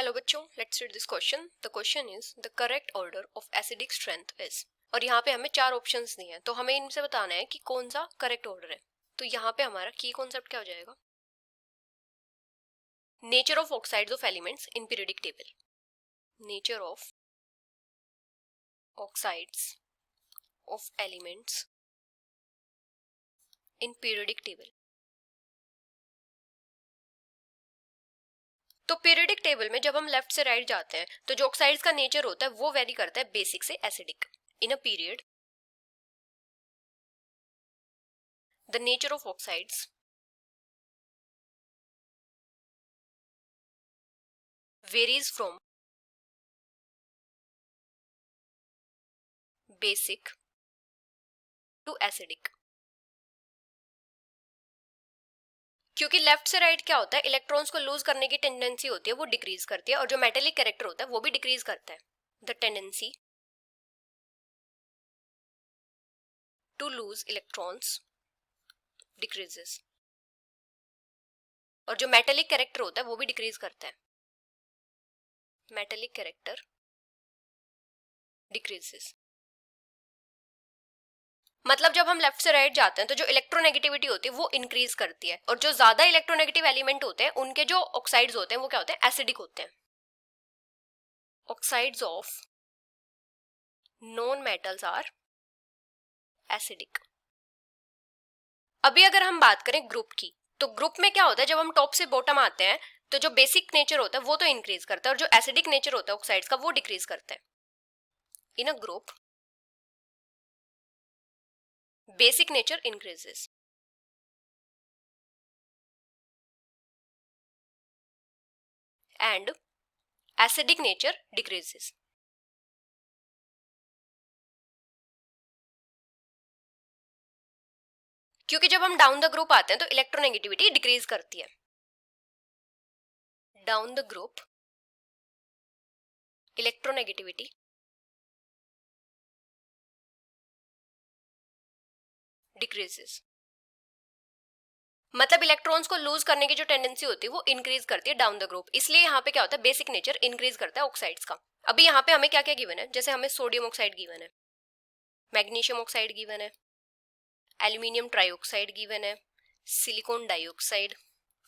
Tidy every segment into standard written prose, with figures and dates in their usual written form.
Hello बच्चों, let's read this question. The question is the correct order of acidic strength is. और यहाँ पे हमें चार ऑप्शंस दिए हैं, तो हमें इनसे बताना है कि कौन सा करेक्ट ऑर्डर है. तो यहाँ पे हमारा की कॉन्सेप्ट क्या हो जाएगा? Nature of oxides of elements in periodic table. Nature of oxides of elements in periodic table. तो पीरियोडिक टेबल में जब हम लेफ्ट से राइट जाते हैं तो जो ऑक्साइड्स का नेचर होता है वो वेरी करता है बेसिक से acidic. In a period the nature of oxides varies from basic to acidic. क्योंकि लेफ्ट से राइट क्या होता है, इलेक्ट्रॉन्स को लूज करने की टेंडेंसी होती है, वो डिक्रीज करती है, और जो मेटेलिक कैरेक्टर होता है वो भी डिक्रीज करता है. The tendency to lose electrons decreases. और जो मेटेलिक कैरेक्टर होता है वो भी डिक्रीज करता है. Metallic character decreases. मतलब जब हम लेफ्ट से राइट जाते हैं तो जो इलेक्ट्रोनेगेटिविटी होती है वो इंक्रीज करती है, और जो ज्यादा इलेक्ट्रोनेगेटिव एलिमेंट होते हैं उनके जो ऑक्साइड्स होते हैं वो क्या होते हैं, एसिडिक होते हैं. Oxides of non metals are acidic. अभी अगर हम बात करें ग्रुप की, तो ग्रुप में क्या होता है, जब हम टॉप से बॉटम आते हैं तो जो बेसिक नेचर होता है वो तो इंक्रीज करता है, और जो एसिडिक नेचर होता है ऑक्साइड्स का वो डिक्रीज करता है. In a group basic nature increases and acidic nature decreases. क्योंकि जब हम डाउन द ग्रुप आते हैं तो इलेक्ट्रोनेगेटिविटी डिक्रीज करती है. Down the group electronegativity decreases. मतलब इलेक्ट्रॉन्स को लूज करने की जो टेंडेंसी होती है वो इंक्रीज करती है डाउन द ग्रुप. इसलिए यहाँ पे क्या होता है, बेसिक नेचर इंक्रीज करता है ऑक्साइड्स का. अभी यहाँ पे हमें क्या क्या गिवन है, जैसे हमें सोडियम ऑक्साइड गिवन है, मैग्नीशियम ऑक्साइड गिवन है, एल्यूमिनियम ट्राइऑक्साइड गिवन है, सिलिकॉन डाइऑक्साइड,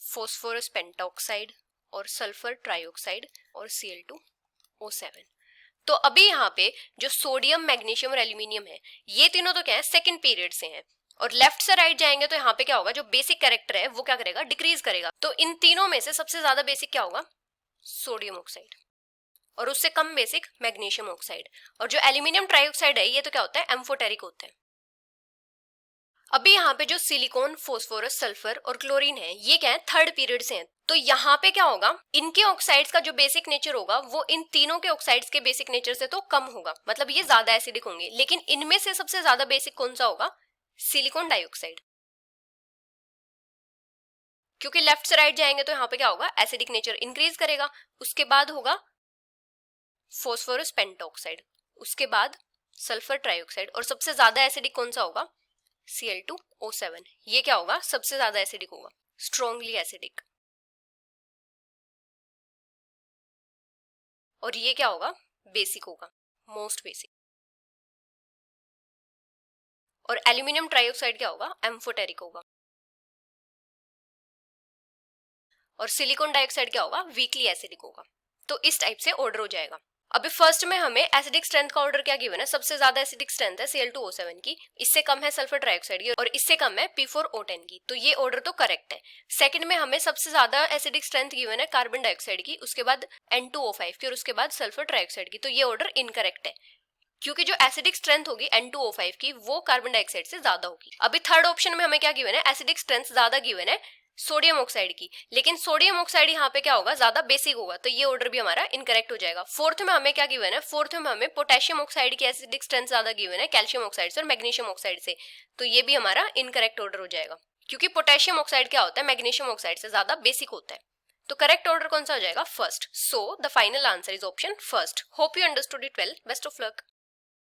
फॉस्फोरस पेंटाऑक्साइड और सल्फर ट्राइऑक्साइड और Cl2O7. तो अभी यहाँ पे जो सोडियम, मैग्नीशियम और एल्यूमिनियम है, ये तीनों तो क्या है, सेकंड पीरियड से हैं. और लेफ्ट से राइट जाएंगे तो यहाँ पे क्या होगा, जो बेसिक कैरेक्टर है वो क्या करेगा, डिक्रीज करेगा. तो इन तीनों में से सबसे ज्यादा बेसिक क्या होगा, सोडियम ऑक्साइड, और उससे कम बेसिक मैग्नीशियम ऑक्साइड. और जो एल्यूमिनियम ट्राइऑक्साइड है ये तो क्या होता है, एम्फोटेरिक होता है. अभी यहाँ पे जो सिलिकॉन, फोस्फोरस, सल्फर और क्लोरीन है, ये क्या है, थर्ड पीरियड से हैं. तो यहाँ पे क्या होगा, इनके ऑक्साइड्स का जो बेसिक नेचर होगा वो इन तीनों के ऑक्साइड्स के बेसिक नेचर से तो कम होगा, मतलब ये ज्यादा एसिडिक होंगे. लेकिन इनमें से सबसे ज्यादा बेसिक कौन सा होगा, सिलिकॉन डाइऑक्साइड. क्योंकि लेफ्ट से राइट जाएंगे तो यहाँ पे क्या होगा, एसिडिक नेचर इंक्रीज करेगा. उसके बाद होगा फॉस्फोरस पेंटाऑक्साइड, उसके बाद सल्फर ट्राइऑक्साइड, और सबसे ज्यादा एसिडिक कौन सा होगा, Cl2O7. ये क्या होगा, सबसे ज्यादा एसिडिक होगा, स्ट्रॉन्गली एसिडिक. और ये क्या होगा, बेसिक होगा, मोस्ट बेसिक. और एल्यूमिनियम ट्राइऑक्साइड क्या होगा, एम्फोटेरिक होगा. और सिलिकॉन डाइऑक्साइड क्या होगा, वीकली एसिडिक होगा. तो इस टाइप से ऑर्डर हो जाएगा. अभी फर्स्ट में हमें एसिडिक स्ट्रेंथ का ऑर्डर क्या गिवन है, सबसे ज्यादा एसिडिक स्ट्रेंथ है Cl2O7 की, इससे कम है सल्फर ट्राइऑक्साइड की, और इससे कम है P4O10 की. तो ये ऑर्डर तो करेक्ट है. सेकंड में हमें सबसे ज्यादा एसिडिक स्ट्रेंथ गिवन है कार्बन डाइऑक्साइड की, उसके बाद N2O5 की, और उसके बाद सल्फर ट्राइऑक्साइड की. तो ये ऑर्डर इनकरेक्ट है, क्योंकि जो एसिडिक स्ट्रेंथ होगी N2O5 की वो कार्बन डाइऑक्साइड से ज्यादा होगी. अभी थर्ड ऑप्शन में हमें क्या गिवन है, एसिडिक स्ट्रेंथ ज्यादा गिवन है सोडियम ऑक्साइड की, लेकिन सोडियम ऑक्साइड यहाँ पे क्या होगा, ज्यादा बेसिक होगा. तो ये ऑर्डर भी हमारा इनकरेक्ट हो जाएगा. फोर्थ में हमें क्या गिवन है, फोर्थ में हमें पोटेशियम ऑक्साइड की एसिडिक स्ट्रेंथ ज्यादा गिवन है कैल्शियम ऑक्साइड से और मैग्नीशियम ऑक्साइड से. तो ये भी हमारा इनकरेक्ट ऑर्डर हो जाएगा, क्योंकि पोटेशियम ऑक्साइड क्या होता है, मैग्नीशियम ऑक्साइड से ज्यादा बेसिक होता है. तो करेक्ट ऑर्डर कौन सा हो जाएगा, first. So the final answer is option first. Hope you understood it well. Best of luck.